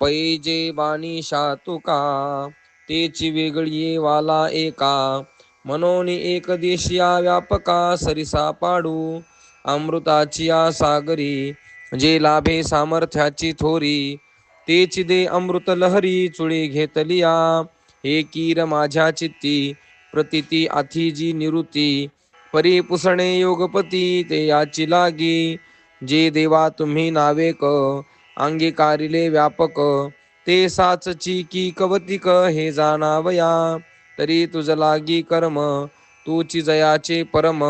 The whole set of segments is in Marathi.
पैजे बाणी शातुका तेची वेगळी वाला एका मनोनी एक देशिया व्यापका सरिसा पाडू अमृताची या सागरी जे लाभे सामर्थ्याची थोरी तेची दे अमृत लहरी चुळे घेतलिया हे कीर माझ्या चित्ती प्रतिती आथी निवृत्ती परिपुसणे योगपती ते याची लागी जे देवा तुम्ही नावेक अंगीकारिले व्यापक ते साचची की कवतिक हे जाणावया तरी तुझ लागी कर्म तूची जयाचे परम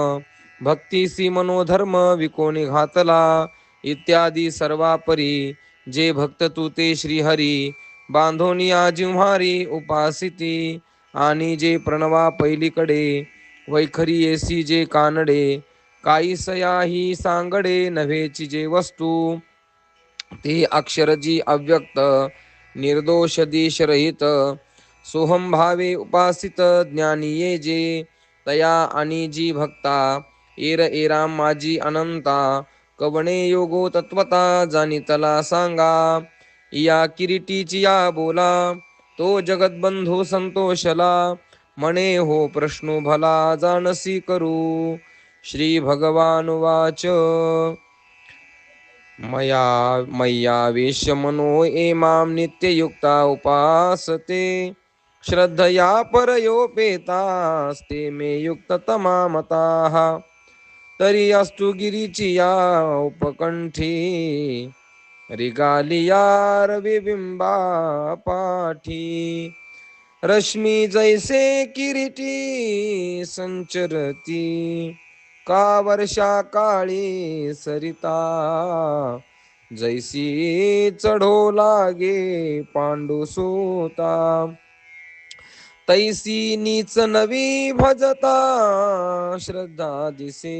भक्तीसी मनोधर्म विकोणी घातला इत्यादी सर्वापरी जे भक्त तू ते श्रीहरी बांधोनिया जिव्हारी उपासिती आणि जे प्रणवा पैलीकडे वैखरी येसी जे कानडे काईसया ही सांगडे नव्हेची जे वस्तू ते अक्षर जी अव्यक्त निर्दोष देशरहित सोहम भावे उपासित ज्ञानी ये जे तया आणि जी भक्ता एरा एरा माझी अनंता कवणे योगो तत्वता जाणीतला सांगा या किरीटीची या बोला तो जगतबंधू संतोषला म्हणे हो प्रश्नो भला जाणसी करू श्री भगवान वाच मया मय्यावेश मनो एमां नित्ययुक्ता उपासते श्रद्धया परयोपेतास्ते मे युक्ततमा मताः तरी अस्तु गिरीची या उपकंठी रिगालियार विबिंबा पाठी रश्मी जैसे किरीटी संचरती का वर्षा काळी सरिता जैसी चढो लागे पांडुसुता तैसी नीच नवी भजता श्रद्धा दिसे